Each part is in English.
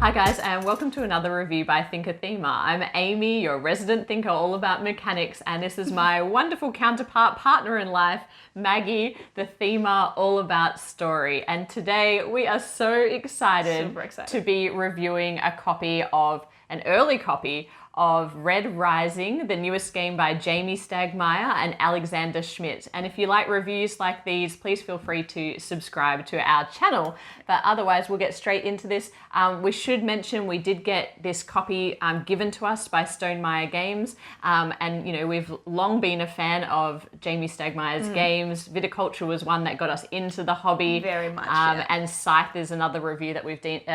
Hi guys, and welcome to another review by ThinkerThemer. I'm Amy, your resident thinker all about mechanics, and this is my wonderful counterpart partner in life, Maggie, the themer all about story. And today we are so excited to be reviewing an early copy of Red Rising, the newest game by Jamey, Stegmaier and Alexander Schmidt. And if you like reviews like these, please feel free to subscribe to our channel. But otherwise, we'll get straight into this. We should mention we did get this copy given to us by Stonemaier Games. And, you know, we've long been a fan of Jamey Stegmaier's games. Viticulture was one that got us into the hobby. Very much, And Scythe is another review that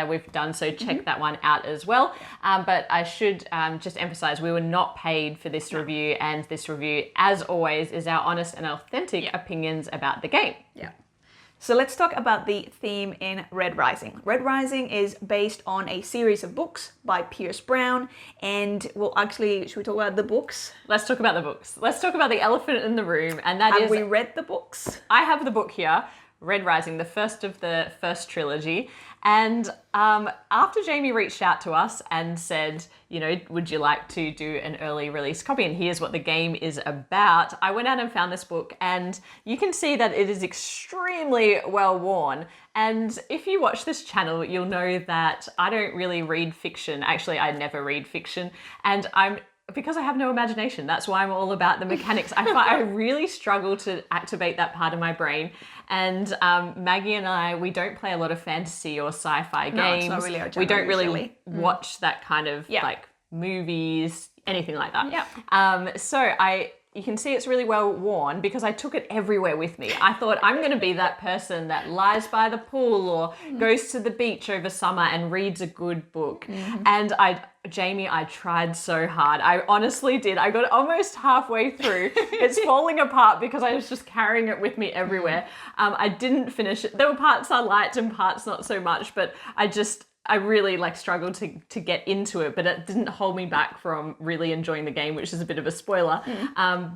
we've done, so check that one out as well. But I should just emphasize we were not paid for this review, and this review, as always, is our honest and authentic opinions about the game. Yeah. So let's talk about the theme in Red Rising. Red Rising is based on a series of books by Pierce Brown, and well, actually, should we talk about the books? Let's talk about the books. Let's talk about the elephant in the room, and that Have we read the books? I have the book here, Red Rising, the first of the first trilogy. And after Jamey reached out to us and said, you know, would you like to do an early release copy? And here's what the game is about. I went out and found this book, and you can see that it is extremely well worn. And if you watch this channel, you'll know that I don't really read fiction. Actually, I never read fiction. And because I have no imagination, that's why I'm all about the mechanics. I really struggle to activate that part of my brain. And Maggie and I, we don't play a lot of fantasy or sci-fi games. No, it's not really our genre. We don't really watch that kind of like movies, anything like that. Yeah. You can see it's really well worn because I took it everywhere with me. I thought I'm going to be that person that lies by the pool or goes to the beach over summer and reads a good book. And Jamey, I tried so hard. I honestly did. I got almost halfway through. It's falling apart because I was just carrying it with me everywhere. I didn't finish it. There were parts I liked and parts not so much, but I really struggled to get into it, but it didn't hold me back from really enjoying the game, which is a bit of a spoiler.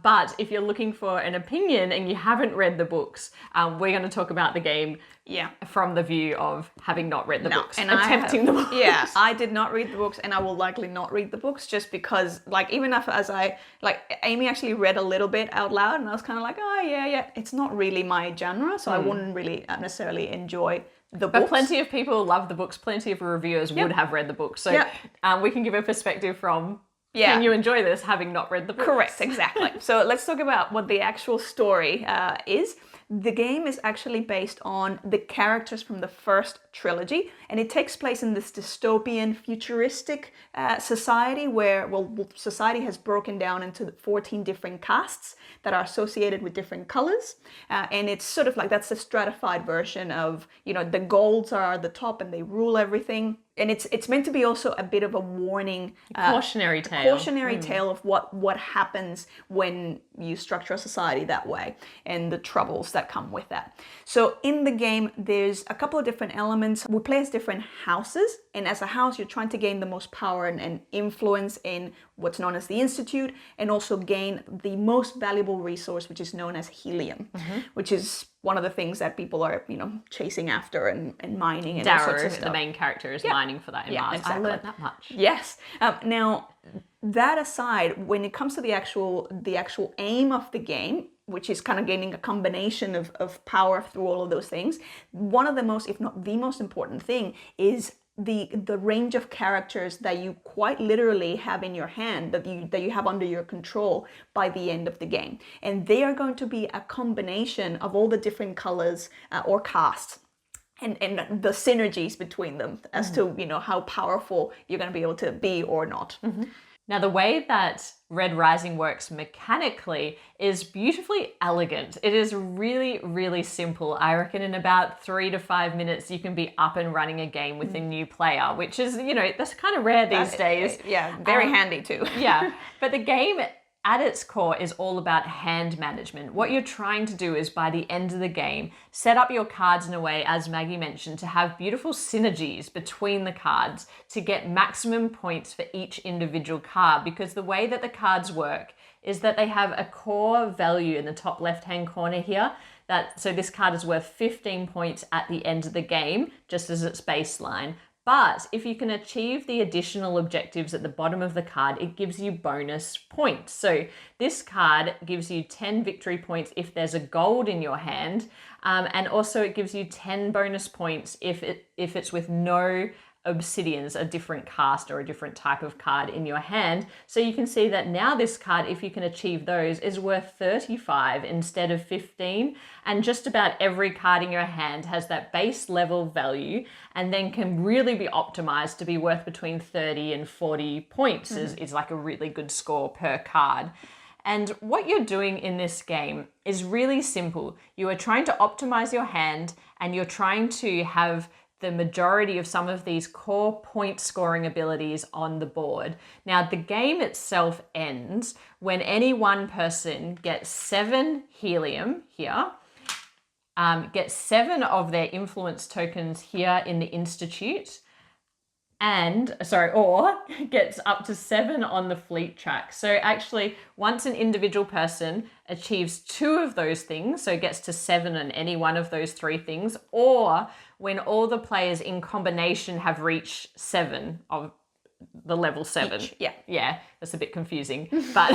But if you're looking for an opinion and you haven't read the books, we're going to talk about the game from the view of having not read the books and attempting the books. Yeah, I did not read the books, and I will likely not read the books just because, even as Amy actually read a little bit out loud, and I was kind of like, oh yeah, it's not really my genre, so I wouldn't really necessarily enjoy the books. But plenty of people love the books. Plenty of reviewers would have read the books. So we can give a perspective from, can you enjoy this having not read the books? Correct, exactly. So let's talk about what the actual story is. The game is actually based on the characters from the first trilogy, and it takes place in this dystopian, futuristic society where, society has broken down into 14 different castes that are associated with different colors. And it's sort of that's the stratified version of, the golds are at the top and they rule everything. And it's meant to be also a bit of a warning, cautionary tale. Tale of what happens when you structure a society that way and the troubles that come with that. So in the game, there's a couple of different elements. We play as different houses, and as a house, you're trying to gain the most power and influence in what's known as the Institute, and also gain the most valuable resource, which is known as helium, which is one of the things that people are, chasing after and mining and all sorts of stuff. The main character, is mining for that in Mars. Exactly. I learned that much. Yes. Now, that aside, when it comes to the actual aim of the game, which is kind of gaining a combination of power through all of those things, one of the most, if not the most important thing, is the range of characters that you quite literally have in your hand, that you have under your control by the end of the game. And they are going to be a combination of all the different colors or castes, and the synergies between them as to, how powerful you're going to be able to be or not. Now, the way that Red Rising works mechanically is beautifully elegant. It is really, really simple. I reckon in about 3 to 5 minutes, you can be up and running a game with a new player, which is, that's kind of rare these days. Yeah, very handy too. Yeah, but the game at its core is all about hand management. What you're trying to do is, by the end of the game, set up your cards in a way, as Maggie mentioned, to have beautiful synergies between the cards to get maximum points for each individual card, because the way that the cards work is that they have a core value in the top left-hand corner here. So this card is worth 15 points at the end of the game, just as its baseline. But if you can achieve the additional objectives at the bottom of the card, it gives you bonus points. So this card gives you 10 victory points if there's a gold in your hand. And also it gives you 10 bonus points if it's with no obsidians, a different caste or a different type of card in your hand. So you can see that now this card, if you can achieve those, is worth 35 instead of 15. And just about every card in your hand has that base level value and then can really be optimized to be worth between 30 and 40 points is like a really good score per card. And what you're doing in this game is really simple. You are trying to optimize your hand and you're trying to have the majority of some of these core point scoring abilities on the board. Now, the game itself ends when any one person gets 7 helium here, gets 7 of their influence tokens here in the Institute, or gets up to 7 on the fleet track. So actually, once an individual person achieves 2 of those things, so gets to 7 on any one of those 3 things, or when all the players in combination have reached 7 of the level 7. Each. Yeah. Yeah, that's a bit confusing. But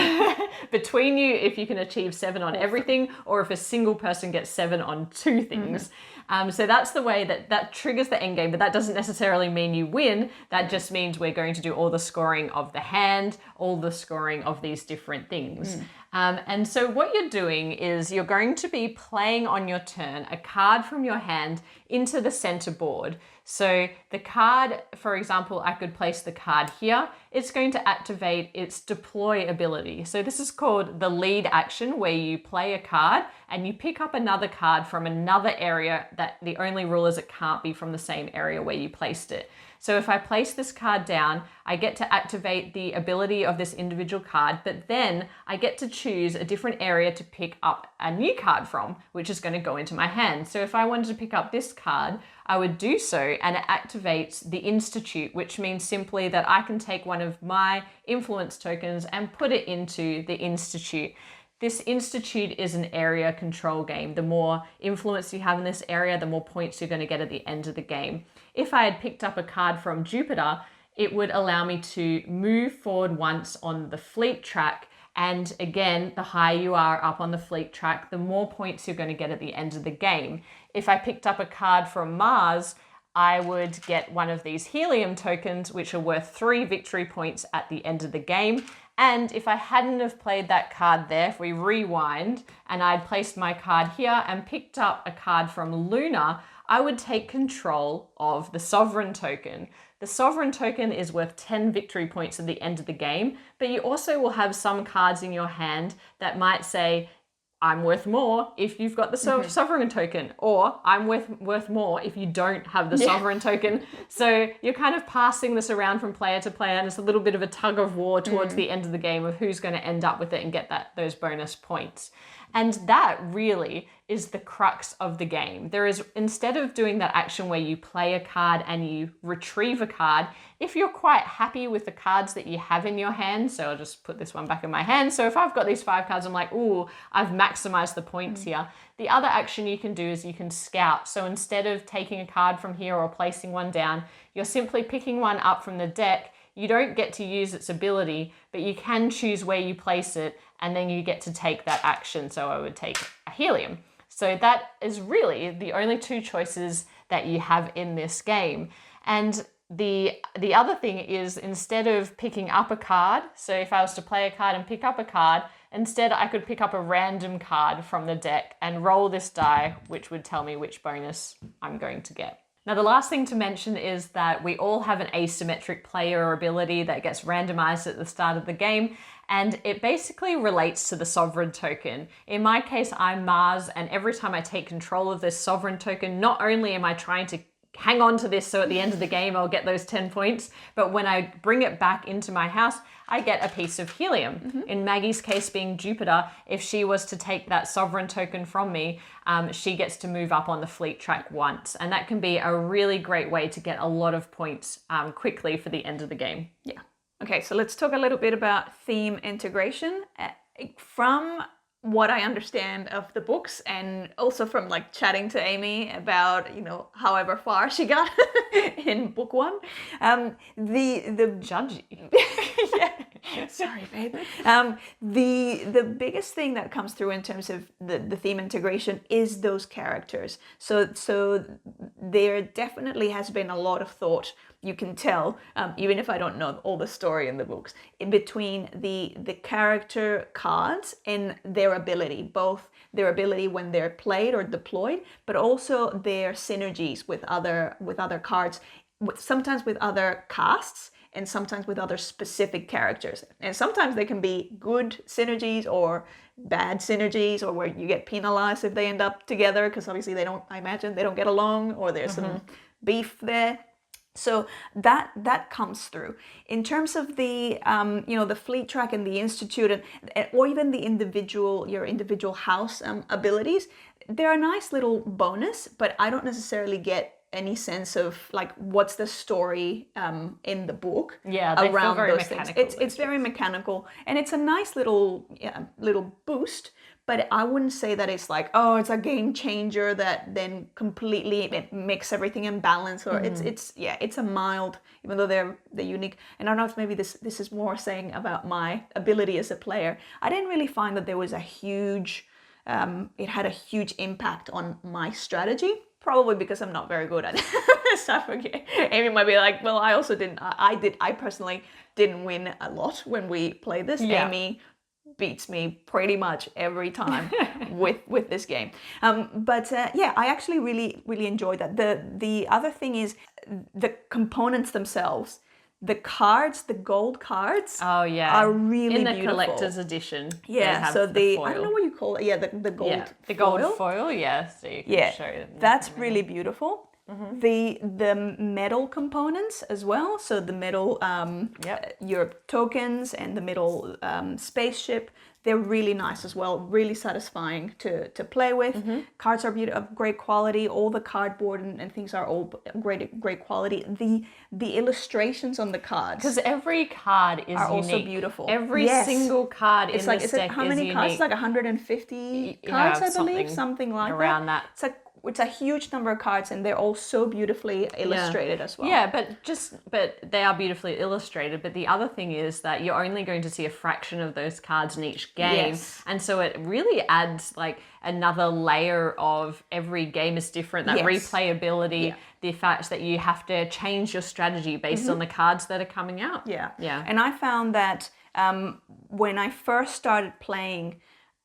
between you, if you can achieve 7 on everything, or if a single person gets 7 on 2 things. So that's the way that triggers the end game, but that doesn't necessarily mean you win. That just means we're going to do all the scoring of the hand, all the scoring of these different things. And so what you're doing is you're going to be playing on your turn a card from your hand into the center board. So the card, for example, I could place the card here. It's going to activate its deploy ability. So this is called the lead action, where you play a card and you pick up another card from another area that the only rule is it can't be from the same area where you placed it. So if I place this card down, I get to activate the ability of this individual card, but then I get to choose a different area to pick up a new card from, which is going to go into my hand. So if I wanted to pick up this card, I would do so, and it activates the Institute, which means simply that I can take one of my influence tokens and put it into the Institute. This Institute is an area control game. The more influence you have in this area, the more points you're going to get at the end of the game. If I had picked up a card from Jupiter, it would allow me to move forward once on the fleet track. And again, the higher you are up on the fleet track, the more points you're going to get at the end of the game. If I picked up a card from Mars, I would get one of these helium tokens, which are worth 3 victory points at the end of the game. And if I hadn't have played that card there, if we rewind and I'd placed my card here and picked up a card from Luna, I would take control of the Sovereign token. The Sovereign token is worth 10 victory points at the end of the game, but you also will have some cards in your hand that might say, I'm worth more if you've got the Sovereign token, or I'm worth more if you don't have the Sovereign token. So you're kind of passing this around from player to player, and it's a little bit of a tug of war towards the end of the game of who's going to end up with it and get those bonus points. And that really is the crux of the game. There is, instead of doing that action where you play a card and you retrieve a card, if you're quite happy with the cards that you have in your hand, so I'll just put this one back in my hand. So if I've got these 5 cards, I'm like, ooh, I've maximized the points here. The other action you can do is you can scout. So instead of taking a card from here or placing one down, you're simply picking one up from the deck. You don't get to use its ability, but you can choose where you place it, and then you get to take that action. So I would take a helium. So that is really the only 2 choices that you have in this game. And the other thing is, instead of picking up a card, so if I was to play a card and pick up a card, instead I could pick up a random card from the deck and roll this die, which would tell me which bonus I'm going to get. Now, the last thing to mention is that we all have an asymmetric player or ability that gets randomized at the start of the game, and it basically relates to the Sovereign token. In my case, I'm Mars, and every time I take control of this Sovereign token, not only am I trying to hang on to this so at the end of the game I'll get those 10 points, but when I bring it back into my house, I get a piece of helium. In Maggie's case being Jupiter, if she was to take that Sovereign token from me, she gets to move up on the fleet track once. And that can be a really great way to get a lot of points quickly for the end of the game. Yeah. Okay, so let's talk a little bit about theme integration. From what I understand of the books, and also from like chatting to Amy about, you know, however far she got in book 1, the Judgy. yeah, sorry, babe. The biggest thing that comes through in terms of the theme integration is those characters. So there definitely has been a lot of thought. You can tell, even if I don't know all the story in the books, in between the character cards and their ability, both their ability when they're played or deployed, but also their synergies with other cards, sometimes with other castes and sometimes with other specific characters. And sometimes they can be good synergies or bad synergies, or where you get penalized if they end up together, because obviously I imagine they don't get along, or there's some beef there. So that comes through in terms of the the fleet track and the institute, and or even your individual house abilities. They're a nice little bonus, but I don't necessarily get any sense of like what's the story in the book around those things. It's very mechanical, and it's a nice little boost. But I wouldn't say that it's like, oh, it's a game changer that then completely makes everything in balance. Or it's a mild, even though they're unique. And I don't know if maybe this is more saying about my ability as a player. I didn't really find that there was a huge, it had a huge impact on my strategy. Probably because I'm not very good at stuff. Okay. Amy might be like, well, I also didn't. I personally didn't win a lot when we played this. Yeah. Amy beats me pretty much every time with this game. But I actually really enjoyed that. The other thing is the components themselves. The cards, the gold cards, are really in the beautiful. Collector's Edition. Yeah, so I don't know what you call it. Yeah, the gold. Yeah, the gold foil. Yeah, so you can show them. That's really beautiful. The metal components as well. So the metal, your tokens and the metal spaceship. They're really nice as well, really satisfying to play with. Cards are of great quality. All the cardboard and things are all great quality. The illustrations on the cards, because every card is are unique. Also beautiful. Every single card in this deck how many is cards? unique. It's like 150 cards, I believe, something like around that. It's a huge number of cards, and they're all so beautifully illustrated as well. Yeah, but they are beautifully illustrated. But the other thing is that you're only going to see a fraction of those cards in each game. Yes. And so it really adds like another layer of every game is different, that replayability, the fact that you have to change your strategy based on the cards that are coming out. Yeah. Yeah. And I found that when I first started playing,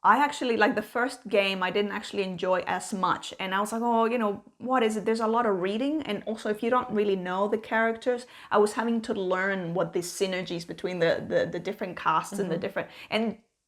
I actually, like the first game, I didn't actually enjoy as much. And I was like, oh, what is it? There's a lot of reading. And also, if you don't really know the characters, I was having to learn what these synergies between the different castes and the different...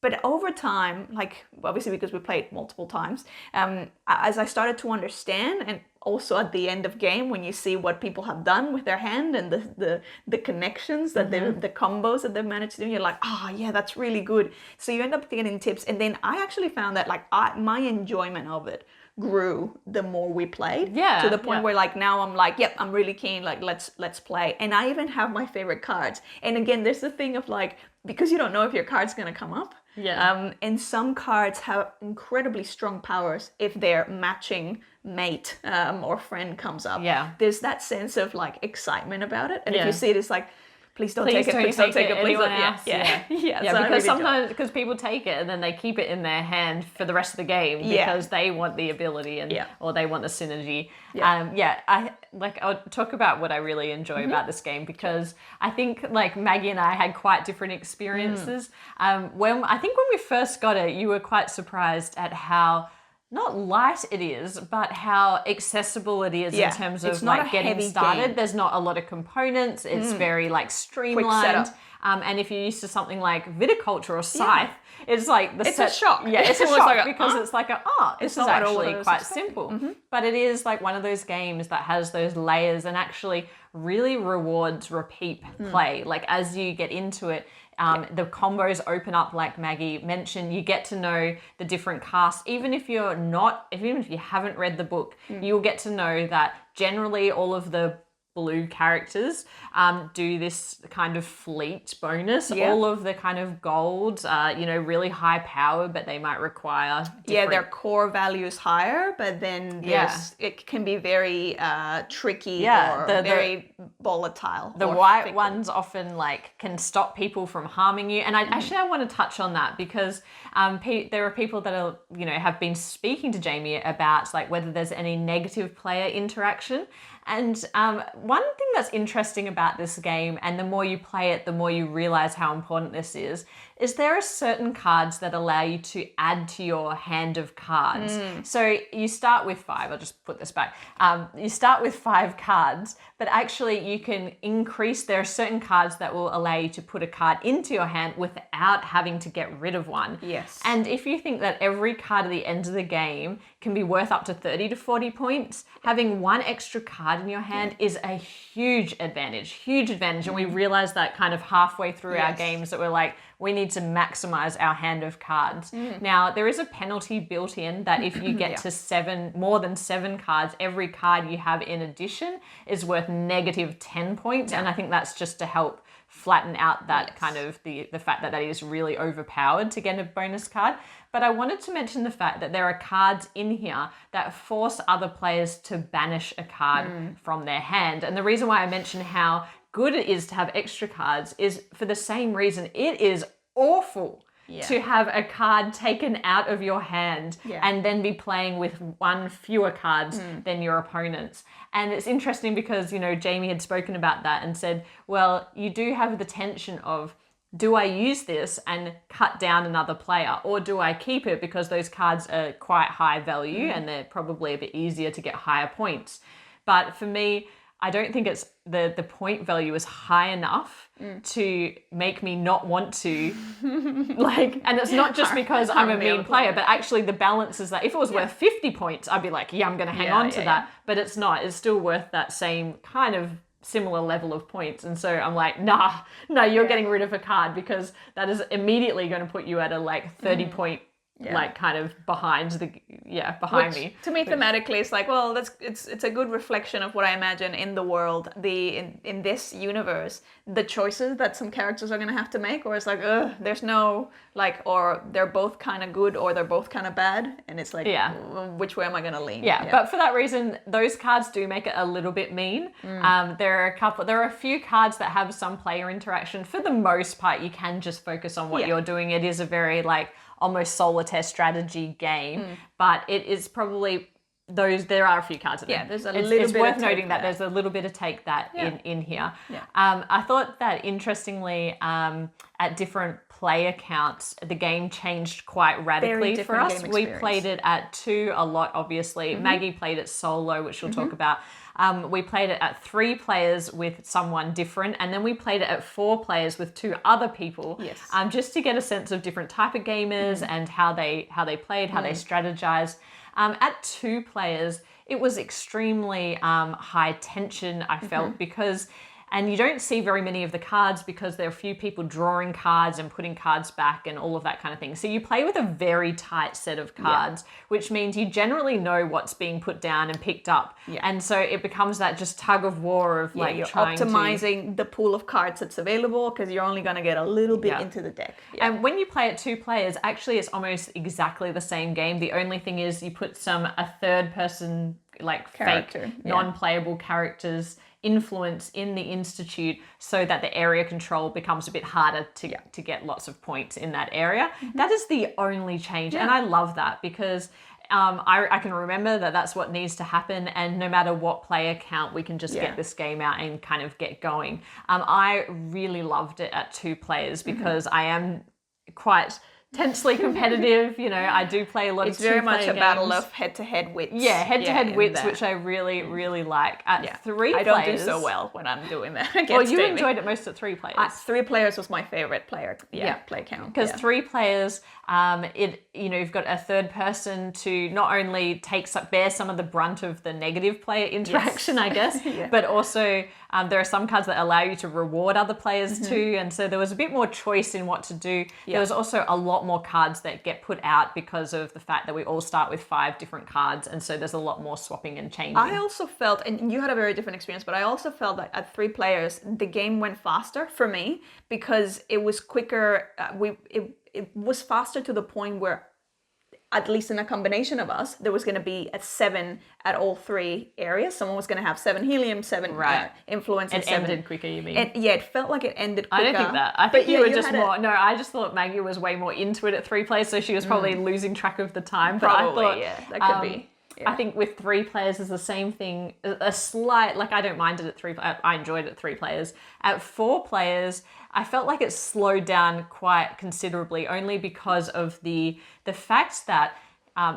But over time, like obviously because we played multiple times, as I started to understand, and also at the end of game when you see what people have done with their hand and the connections that the combos that they've managed to do, you're like, yeah, that's really good. So you end up getting tips, and then I actually found that like my enjoyment of it grew the more we played. Yeah. To the point where like now I'm like, yep, I'm really keen, like let's play. And I even have my favorite cards. And again, there's the thing of like, because you don't know if your card's gonna come up. Yeah. And some cards have incredibly strong powers if their matching mate or friend comes up. Yeah. There's that sense of like excitement about it. And if you see it, it's like, please don't take it. Please don't take it. Anyone else? Yeah. So because sometimes people take it and then they keep it in their hand for the rest of the game because they want the ability or they want the synergy. I'll talk about what I really enjoy about this game, because I think like Maggie and I had quite different experiences. When we first got it, you were quite surprised at how not light it is, but how accessible it is in terms of like getting started. There's not a lot of components. It's very like streamlined. And if you're used to something like viticulture or scythe, it's like it's a shock. Yeah, it's almost like because it's like this is not actually quite simple. But it is like one of those games that has those layers and actually really rewards repeat play. Like as you get into it, the combos open up, like Maggie mentioned. You get to know the different casts. Even if you haven't read the book, you'll get to know that generally all of the blue characters do this kind of fleet bonus. All of the kind of gold, really high power, but they might require different... their core value is higher, but then it can be very tricky or very volatile. The white ones often can stop people from harming you. And I want to touch on that because there are people that are, have been speaking to Jamey about whether there's any negative player interaction. And one thing that's interesting about this game, and the more you play it, the more you realize how important this is there are certain cards that allow you to add to your hand of cards. So you start with 5. I'll just put this back. You start with 5 cards, but actually you can increase. There are certain cards that will allow you to put a card into your hand without having to get rid of one. Yes. And if you think that every card at the end of the game can be worth up to 30 to 40 points, having one extra card in your hand is a huge advantage. And we realized that kind of halfway through our games that we're we need to maximize our hand of cards. Now, there is a penalty built in that if you get to more than 7 cards, every card you have in addition is worth negative 10 points. And I think that's just to help flatten out that kind of the fact that is really overpowered to get a bonus card. But I wanted to mention the fact that there are cards in here that force other players to banish a card from their hand. And the reason why I mention how good it is to have extra cards is for the same reason. It is awful to have a card taken out of your hand and then be playing with one fewer cards than your opponents. And it's interesting because, Jamey had spoken about that and said, well, you do have the tension of, do I use this and cut down another player, or do I keep it because those cards are quite high value and they're probably a bit easier to get higher points? But for me, I don't think it's the point value is high enough to make me not want to and it's not just because I'm a mean player, but actually the balance is that if it was worth 50 points, I'd be I'm going to hang on to that. But it's not. It's still worth that same kind of similar level of points. And so I'm no, you're getting rid of a card because that is immediately going to put you at a 30 point kind of behind me. To me, thematically, it's well, it's a good reflection of what I imagine in the world, in this universe, the choices that some characters are gonna have to make, or it's there's no or they're both kind of good or they're both kind of bad, and it's which way am I gonna lean? But for that reason, those cards do make it a little bit mean. There are a few cards that have some player interaction. For the most part, you can just focus on what you're doing. It is a very almost solitaire strategy game, but it is probably there are a few cards in there. There's it's worth noting that there's a little bit of take that in here. I thought that interestingly, at different player counts, the game changed quite radically for us. We played it at 2 a lot, obviously. Maggie played it solo, which we'll talk about. We played it at 3 players with someone different, and then we played it at 4 players with 2 other people, just to get a sense of different type of gamers and how they played, how they strategized. At 2 players, it was extremely high tension, I felt, because And you don't see very many of the cards because there are a few people drawing cards and putting cards back and all of that kind of thing. So you play with a very tight set of cards, which means you generally know what's being put down and picked up. And so it becomes that just tug of war of like you're trying optimizing the pool of cards that's available because you're only going to get a little bit into the deck. And when you play it 2 players, actually it's almost exactly the same game. The only thing is you put a third person like character, fake non-playable characters influence in the institute so that the area control becomes a bit harder to get lots of points in that area. That is the only change. And I love that because I can remember that that's what needs to happen, and no matter what player count, we can just get this game out and kind of get going. I really loved it at 2 players because I am quite tensely competitive, you know. I do play a lot of 2-player games. It's very much a battle of head-to-head wits. Yeah, head-to-head wits, which I really, really like. At 3 players... I don't do so well when I'm doing that. Well, you enjoyed it most at 3 players. 3 players was my favorite player. Play count. Because 3 players, you've got a third person to not only bear some of the brunt of the negative player interaction, I guess, but also There are some cards that allow you to reward other players too, and so there was a bit more choice in what to do. There was also a lot more cards that get put out because of the fact that we all start with 5 different cards, and so there's a lot more swapping and changing. I also felt, and you had a very different experience, but I also felt that at 3 players, the game went faster for me because it was quicker. It was faster to the point where, at least in a combination of us, there was going to be a 7 at all 3 areas. Someone was going to have 7 helium, 7 influence, and 7. It ended quicker, you mean? It felt like it ended quicker. I don't think that. I think you were just more... No, I just thought Maggie was way more into it at 3 players, so she was probably losing track of the time. But Probably, I thought, yeah, that could be. Yeah. I think with 3 players is the same thing. A slight, like I don't mind it at 3. I enjoyed it at 3 players. At 4 players, I felt like it slowed down quite considerably, only because of the fact that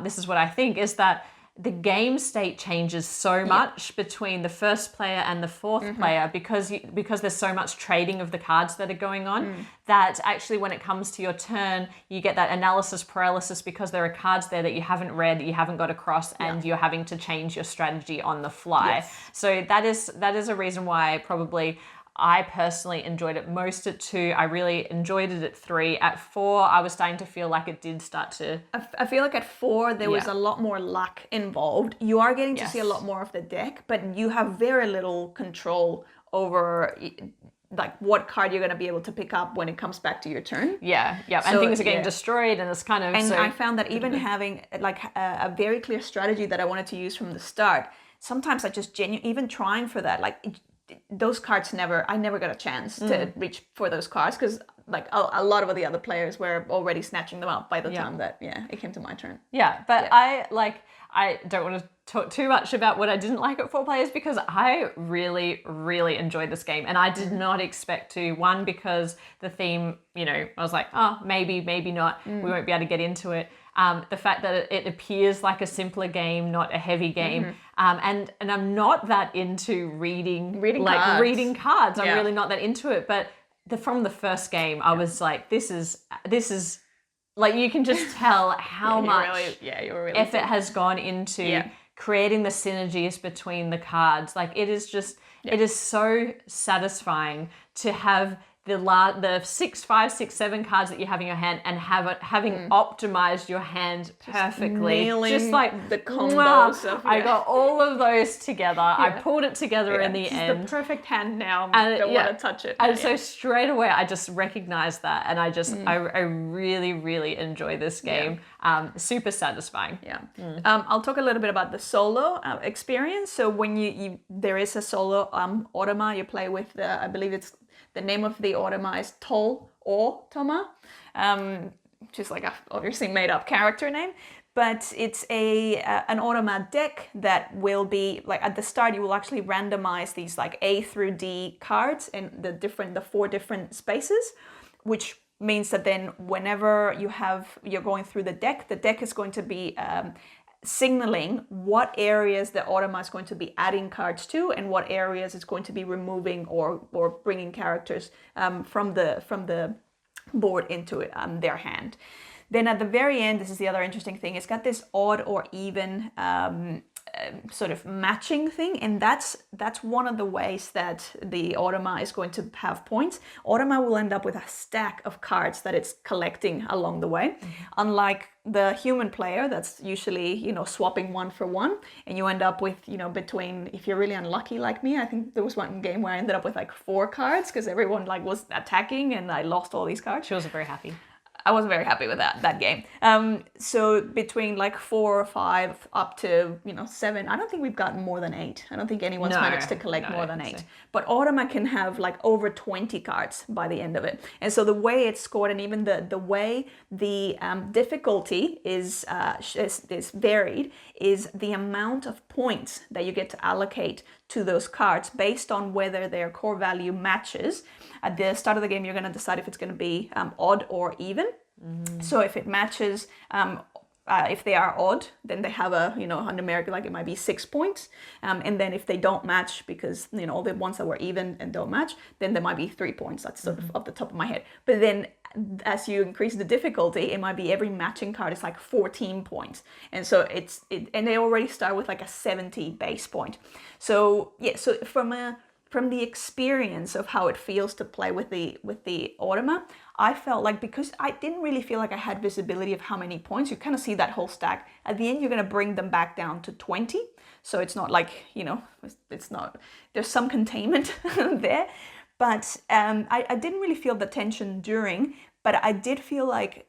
this is what I think is that the game state changes so much between the first player and the 4th player because there's so much trading of the cards that are going on that actually when it comes to your turn, you get that analysis paralysis because there are cards there that you haven't read, that you haven't got across, and you're having to change your strategy on the fly. Yes. So that is a reason why probably I personally enjoyed it most at 2. I really enjoyed it at 3. At 4, I was starting to feel like it did start to... I feel like at 4, there was a lot more luck involved. You are getting to see a lot more of the deck, but you have very little control over like what card you're going to be able to pick up when it comes back to your turn. Yeah. And things are getting destroyed, and it's kind of... And I found that even having like a very clear strategy that I wanted to use from the start, sometimes I just even trying for that, like... those cards I never got a chance to reach for those cards because like a lot of the other players were already snatching them up by the time that it came to my turn. Yeah, but I don't want to talk too much about what I didn't like at 4 players because I really, really enjoyed this game, and I did not expect to. One, because the theme, I was like, oh, maybe not. We won't be able to get into it. The fact that it appears like a simpler game, not a heavy game, and I'm not that into reading cards. I'm really not that into it. But from the first game, I was like, this is like you can just tell how much effort has gone into creating the synergies between the cards. Like it is just it is so satisfying to have the 6, 5, 6, 7 cards that you have in your hand and having optimized your hand perfectly. Just like the combos of I got all of those together. I pulled it together in the end. The perfect hand now. I don't want to touch it. And so straight away I just recognized that, and I really, really enjoy this game. Super satisfying. I'll talk a little bit about the solo experience. So when there is a solo automa, you play with I believe it's the name of the automa is Tol or Toma, which is like a obviously made up character name. But it's an automa deck that will be like at the start you will actually randomize these like A through D cards in the 4 different spaces, which means that then whenever you're going through the deck is going to be signaling what areas the automa is going to be adding cards to and what areas it's going to be removing or bringing characters from the board into their hand. Then at the very end, this is the other interesting thing, it's got this odd or even sort of matching thing, and that's one of the ways that the automa is going to have points. Automa will end up with a stack of cards that it's collecting along the way, unlike the human player that's usually swapping 1 for 1, and you end up with between, if you're really unlucky like me, I think there was one game where I ended up with like 4 cards because everyone like was attacking and I lost all these cards. She wasn't very happy. I wasn't very happy with that game. So between like 4 or 5 up to 7, I don't think we've gotten more than 8. I don't think anyone's managed to collect more than 8. So. But automa can have like over 20 cards by the end of it. And so the way it's scored and even the way the difficulty is varied is the amount of points that you get to allocate to those cards based on whether their core value matches. At the start of the game, you're going to decide if it's going to be odd or even. So if it matches, if they are odd, then they have a numeric, like it might be 6 points. And then if they don't match, because all the ones that were even and don't match, then there might be 3 points. That's sort of off the top of my head. But then as you increase the difficulty, it might be every matching card is like 14 points. And so and they already start with like a 70 base point. So yeah, so from from the experience of how it feels to play with the automa, I felt like, because I didn't really feel like I had visibility of how many points, you kind of see that whole stack. At the end, you're going to bring them back down to 20. So it's not like, it's not, there's some containment there. But I didn't really feel the tension during, but I did feel like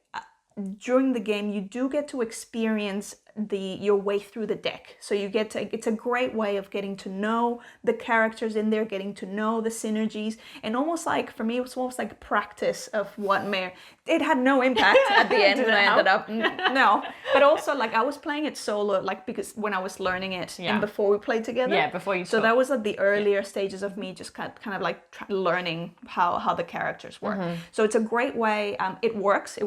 during the game, you do get to experience your way through the deck. So you get to, it's a great way of getting to know the characters in there, getting to know the synergies, and almost like, for me, it was almost like practice of what Mayor. It had no impact at the end when I ended up, no. But also, like, I was playing it solo, like, because when I was learning it and before we played together. Yeah, before you. So that was at the earlier stages of me just kind of like learning how the characters work. So it's a great way. It works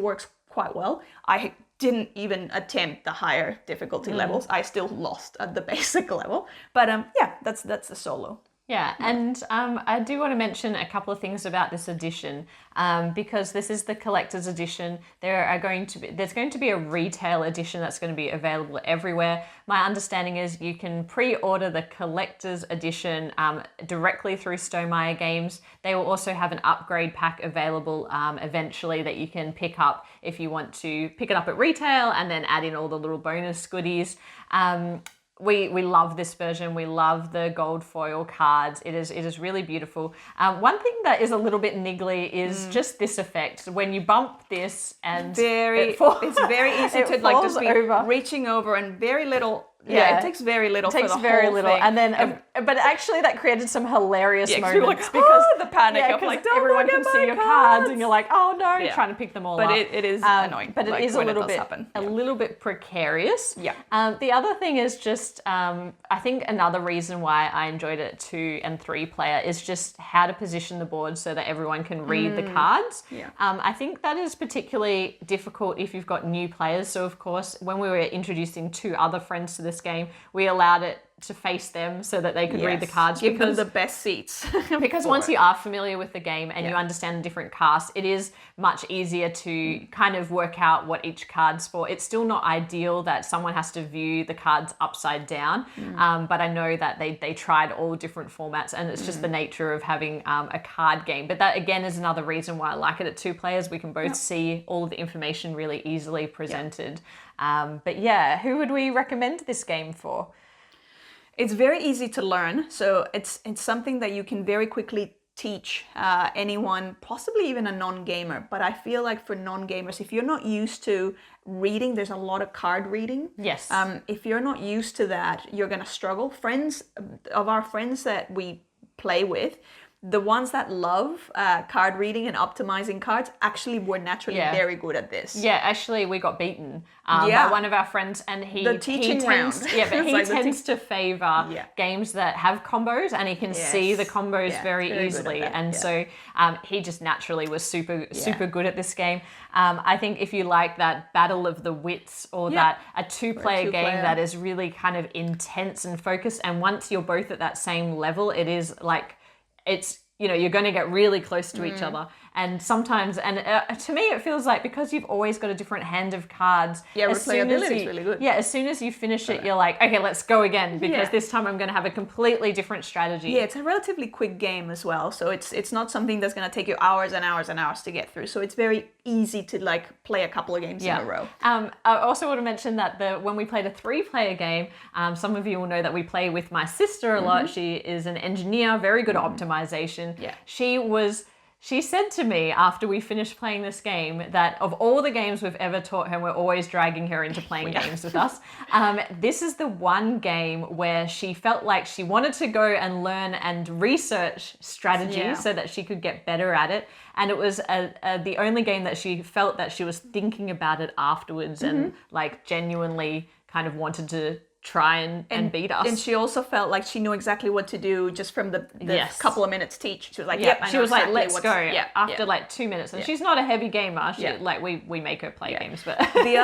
quite well. I didn't even attempt the higher difficulty levels. I still lost at the basic level. But yeah, that's the solo. Yeah, and I do want to mention a couple of things about this edition, because this is the collector's edition. There's going to be a retail edition that's going to be available everywhere. My understanding is you can pre-order the collector's edition directly through Stonemaier Games. They will also have an upgrade pack available eventually that you can pick up if you want to pick it up at retail and then add in all the little bonus goodies. We love this version. We love the gold foil cards. It is really beautiful. One thing that is a little bit niggly is just this effect. When you bump this and it's very easy to like just be reaching over and very little. Yeah, it takes very little. It takes for the very whole little, thing. and then, but actually, that created some hilarious moments like, because the panic of like, everyone can see your cards, and you're like, oh no, you're trying to pick them all up. But it is annoying. But it is a little bit precarious. Yeah. The other thing is just, I think another reason why I enjoyed it 2 and 3 player is just how to position the board so that everyone can read the cards. Yeah. I think that is particularly difficult if you've got new players. So of course, when we were introducing 2 other friends to this game, we allowed it to face them so that they could read the cards. Give them the best seats. Because once you are familiar with the game and you understand the different casts, it is much easier to kind of work out what each card's for. It's still not ideal that someone has to view the cards upside down, but I know that they tried all different formats, and it's just the nature of having a card game. But that again is another reason why I like it at 2 players. We can both see all of the information really easily presented. But yeah, who would we recommend this game for? It's very easy to learn, so it's something that you can very quickly teach anyone, possibly even a non-gamer. But I feel like for non-gamers, if you're not used to reading, there's a lot of card reading. Yes. If you're not used to that, you're gonna struggle. Our friends that we play with, the ones that love card reading and optimizing cards actually were naturally very good at this. Yeah, actually we got beaten by one of our friends, and he tends to favor games that have combos, and he can see the combos very easily. And so he just naturally was super good at this game. I think if you like that battle of the wits, or that a two-player game that is really kind of intense and focused, and once you're both at that same level, it is like, it's, you know, you're going to get really close to each other. And sometimes, to me, it feels like because you've always got a different hand of cards. Yeah, replayability is really good. Yeah, as soon as you finish it, you're like, okay, let's go again, because this time I'm going to have a completely different strategy. Yeah, it's a relatively quick game as well. So it's not something that's going to take you hours and hours and hours to get through. So it's very easy to like play a couple of games in a row. I also want to mention that when we played a 3-player game, some of you will know that we play with my sister a lot. She is an engineer, very good at optimization. Yeah. She said to me after we finished playing this game that of all the games we've ever taught her, we're always dragging her into playing games with us. This is the one game where she felt like she wanted to go and learn and research strategy so that she could get better at it. And it was the only game that she felt that she was thinking about it afterwards and like genuinely kind of wanted to try and beat us. And she also felt like she knew exactly what to do just from the couple of minutes teach. She was like, she was like, let's go. After like 2 minutes. And she's not a heavy gamer. Like we make her play games. But the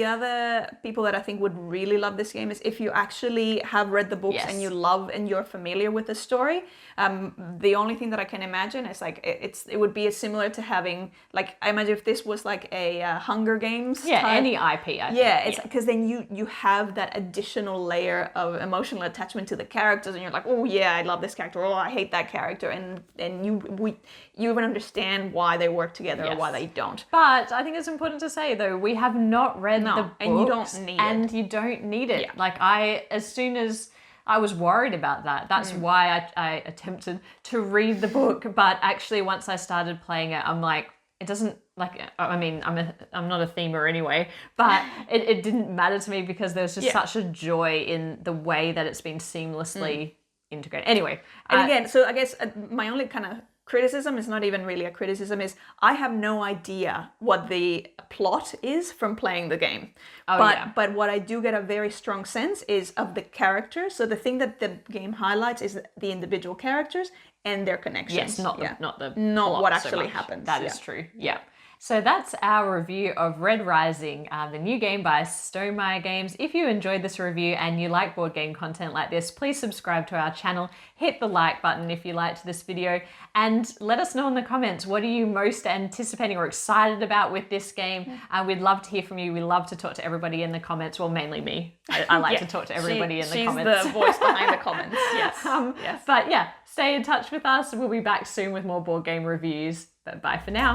other people that I think would really love this game is if you actually have read the books and you love and you're familiar with the story. The only thing that I can imagine is like it would be similar to having, like, I imagine if this was like a Hunger Games type. Any IP. I think. It's because then you have that additional emotional layer of emotional attachment to the characters, and you're like, oh yeah, I love this character, oh I hate that character, and you even understand why they work together or why they don't. But I think it's important to say though, we have not read the books, and you don't need it. And you don't need it. Like as soon as I was worried about that. That's why I attempted to read the book, but actually once I started playing it, I'm like, it doesn't, like, I mean, I'm not a themer anyway, but it didn't matter to me because there's just such a joy in the way that it's been seamlessly integrated. Anyway. And again, so I guess my only kind of criticism is not even really a criticism, is I have no idea what the plot is from playing the game. But what I do get a very strong sense is of the characters. So the thing that the game highlights is the individual characters and their connections. Yes, not what actually happens. That is true. Yeah. So that's our review of Red Rising, the new game by Stonemaier Games. If you enjoyed this review and you like board game content like this, please subscribe to our channel, hit the like button if you liked this video, and let us know in the comments, what are you most anticipating or excited about with this game? We'd love to hear from you. We love to talk to everybody in the comments. Well, mainly me. I like to talk to everybody in the comments. She's the voice behind the comments, yes. Yes. But yeah, stay in touch with us. We'll be back soon with more board game reviews. But bye for now.